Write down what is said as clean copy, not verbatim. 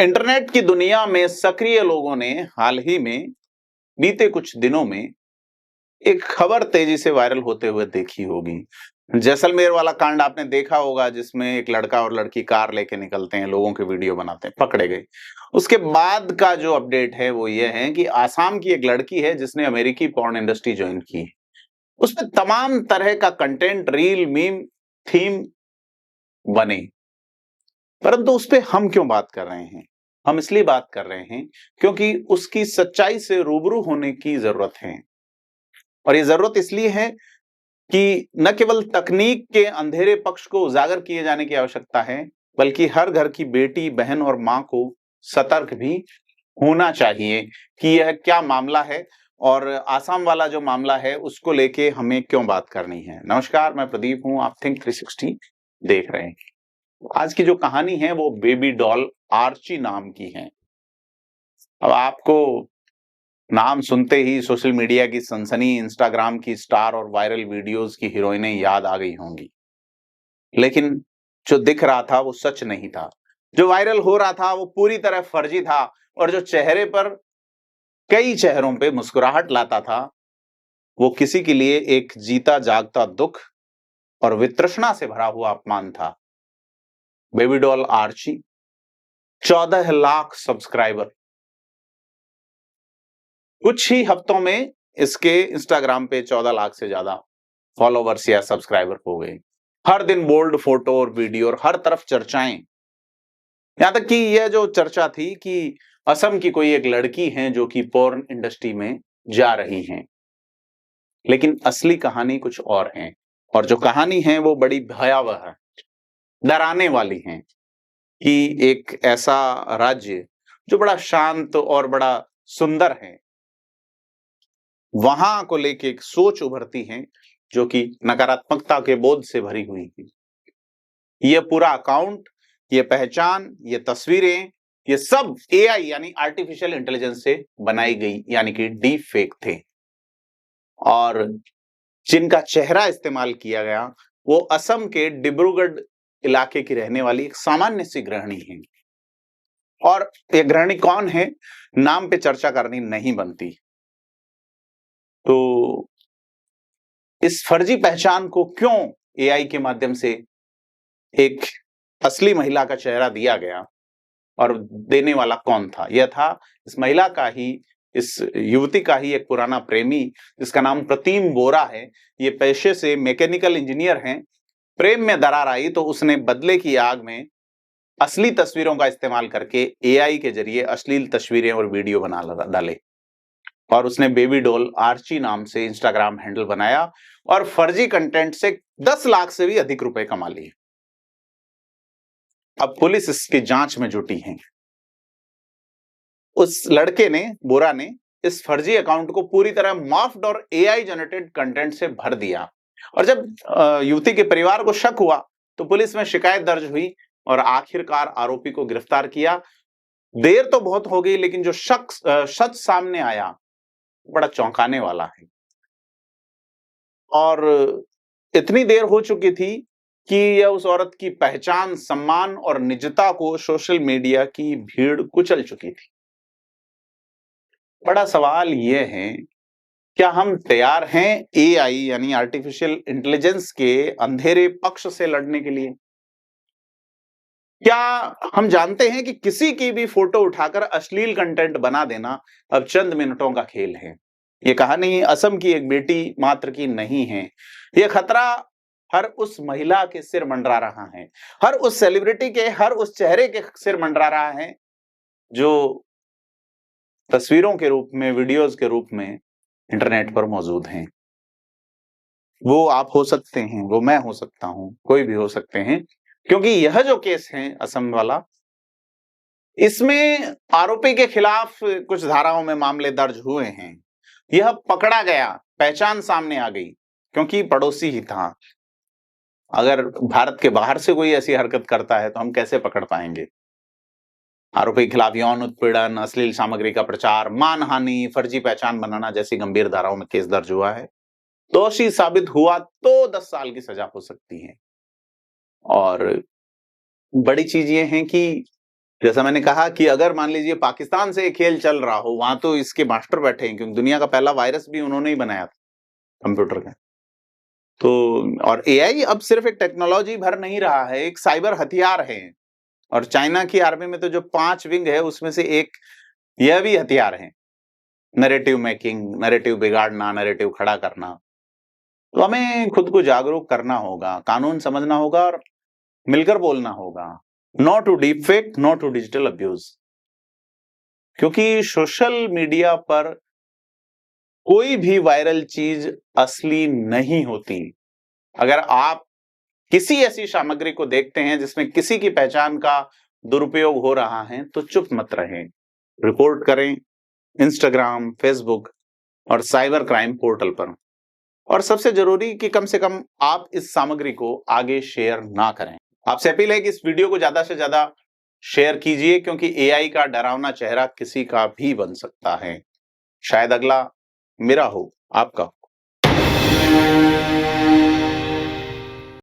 Internet की दुनिया में सक्रिय लोगों ने हाल ही में बीते कुछ दिनों में एक खबर तेजी से वायरल होते हुए देखी होगी। जैसलमेर वाला कांड आपने देखा होगा, जिसमें एक लड़का और लड़की कार लेके निकलते हैं, लोगों के वीडियो बनाते हैं, पकड़े गए। उसके बाद का जो अपडेट है वो ये है कि आसाम की एक लड़की है जिसने अमेरिकी पॉर्न इंडस्ट्री ज्वाइन की है। उसमें तमाम तरह का कंटेंट, रील, मीम, थीम बने। परंतु उस पे हम क्यों बात कर रहे हैं? हम इसलिए बात कर रहे हैं क्योंकि उसकी सच्चाई से रूबरू होने की जरूरत है। और ये जरूरत इसलिए है कि न केवल तकनीक के अंधेरे पक्ष को उजागर किए जाने की आवश्यकता है, बल्कि हर घर की बेटी, बहन और मां को सतर्क भी होना चाहिए कि यह क्या मामला है और आसाम वाला जो मामला है उसको लेके हमें क्यों बात करनी है। नमस्कार, मैं प्रदीप हूं, आप थिंक 360 देख रहे हैं। आज की जो कहानी है वो बेबी डॉल आर्ची नाम की है। अब आपको नाम सुनते ही सोशल मीडिया की सनसनी, इंस्टाग्राम की स्टार और वायरल वीडियोस की हीरोइनें याद आ गई होंगी। लेकिन जो दिख रहा था वो सच नहीं था। जो वायरल हो रहा था वो पूरी तरह फर्जी था, और जो चेहरे पर, कई चेहरों पे मुस्कुराहट लाता था, वो किसी के लिए एक जीता जागता दुख और वितृष्णा से भरा हुआ अपमान था। Baby doll Archie, 14 lakh subscriber. कुछ ही हफ्तों में इसके इंस्टाग्राम पे 14 लाख से ज्यादा फॉलोवर्स या सब्सक्राइबर हो गए। हर दिन बोल्ड फोटो और वीडियो और हर तरफ चर्चाएं। यहां तक कि यह जो चर्चा थी कि असम की कोई एक लड़की है जो कि पोर्न इंडस्ट्री में जा रही हैं। लेकिन असली कहानी कुछ और है, और जो कहानी है वो बड़ी भयावह है, डराने वाली है कि एक ऐसा राज्य जो बड़ा शांत और बड़ा सुंदर है, वहां को लेके एक सोच उभरती है जो कि नकारात्मकता के बोध से भरी हुई थी। ये पूरा अकाउंट, ये पहचान, ये तस्वीरें, ये सब एआई यानी आर्टिफिशियल इंटेलिजेंस से बनाई गई, यानी कि डीप फेक थे। और जिनका चेहरा इस्तेमाल किया गया वो असम के डिब्रूगढ़ इलाके की रहने वाली एक सामान्य सी गृहिणी है। और ये गृहिणी कौन है, नाम पे चर्चा करनी नहीं बनती। तो इस फर्जी पहचान को क्यों एआई के माध्यम से एक असली महिला का चेहरा दिया गया, और देने वाला कौन था? यह था इस महिला का ही, इस युवती का ही एक पुराना प्रेमी, जिसका नाम प्रतिम बोरा है। ये पेशे से मैकेनिकल इंजीनियर हैं। प्रेम में दरार आई तो उसने बदले की आग में असली तस्वीरों का इस्तेमाल करके एआई के जरिए अश्लील तस्वीरें और वीडियो बना डाले, और उसने बेबी डॉल आर्ची नाम से इंस्टाग्राम हैंडल बनाया और फर्जी कंटेंट से 10 लाख से भी अधिक रुपए कमा लिए। अब पुलिस इसकी जांच में जुटी है। उस लड़के ने, बोरा ने, इस फर्जी अकाउंट को पूरी तरह मॉर्फ्ड और एआई जनरेटेड कंटेंट से भर दिया। और जब युवती के परिवार को शक हुआ तो पुलिस में शिकायत दर्ज हुई और आखिरकार आरोपी को गिरफ्तार किया। देर तो बहुत हो गई, लेकिन जो सच सामने आया बड़ा चौंकाने वाला है। और इतनी देर हो चुकी थी कि यह उस औरत की पहचान, सम्मान और निजता को सोशल मीडिया की भीड़ कुचल चुकी थी। बड़ा सवाल यह है, क्या हम तैयार हैं एआई यानी आर्टिफिशियल इंटेलिजेंस के अंधेरे पक्ष से लड़ने के लिए? क्या हम जानते हैं कि किसी की भी फोटो उठाकर अश्लील कंटेंट बना देना अब चंद मिनटों का खेल है? ये कहानी असम की एक बेटी मात्र की नहीं है। यह खतरा हर उस महिला के सिर मंडरा रहा है, हर उस सेलिब्रिटी के, हर उस चेहरे के सिर मंडरा रहा है जो तस्वीरों के रूप में, वीडियोस के रूप में इंटरनेट पर मौजूद हैं। वो आप हो सकते हैं, वो मैं हो सकता हूं, कोई भी हो सकते हैं, क्योंकि यह जो केस है असम वाला, इसमें आरोपी के खिलाफ कुछ धाराओं में मामले दर्ज हुए हैं। यह पकड़ा गया, पहचान सामने आ गई, क्योंकि पड़ोसी ही था। अगर भारत के बाहर से कोई ऐसी हरकत करता है तो हम कैसे पकड़ पाएंगे? आरोपी के खिलाफ यौन उत्पीड़न, अश्लील सामग्री का प्रचार, मानहानि, फर्जी पहचान बनाना जैसी गंभीर धाराओं में केस दर्ज हुआ है। दोषी साबित हुआ तो 10 साल की सजा हो सकती है। और बड़ी चीज ये है कि जैसा मैंने कहा कि अगर मान लीजिए पाकिस्तान से ये खेल चल रहा हो, वहां तो इसके मास्टर बैठे हैं, क्योंकि दुनिया का पहला वायरस भी उन्होंने ही बनाया था कंप्यूटर का। तो और एआई अब सिर्फ एक टेक्नोलॉजी भर नहीं रहा है, एक साइबर हथियार है। और चाइना की आर्मी में तो जो 5 विंग है उसमें से एक यह भी हथियार है, नैरेटिव मेकिंग, नैरेटिव बिगाड़ना, नैरेटिव खड़ा करना। तो हमें खुद को जागरूक करना होगा, कानून समझना होगा और मिलकर बोलना होगा, no to deep fake, no to digital abuse. क्योंकि सोशल मीडिया पर कोई भी वायरल चीज असली नहीं होती। अगर आप किसी ऐसी सामग्री को देखते हैं जिसमें किसी की पहचान का दुरुपयोग हो रहा है, तो चुप मत रहें, रिपोर्ट करें इंस्टाग्राम, फेसबुक और साइबर क्राइम पोर्टल पर। और सबसे जरूरी कि कम से कम आप इस सामग्री को आगे शेयर ना करें। आपसे अपील है कि इस वीडियो को ज्यादा से ज्यादा शेयर कीजिए, क्योंकि एआई का डरावना चेहरा किसी का भी बन सकता है। शायद अगला मेरा हो, आपका हो।